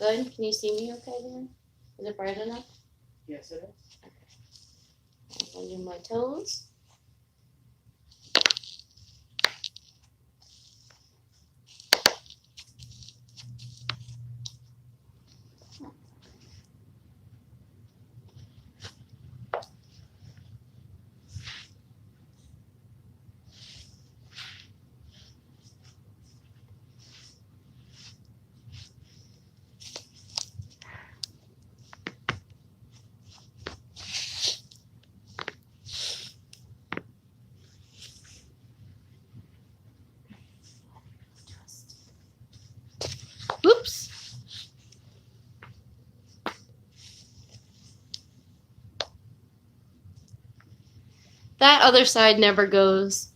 Good. Can you see me okay there? Is it bright enough? Yes, it is. I'll do my toes. Oops. That other side never goes.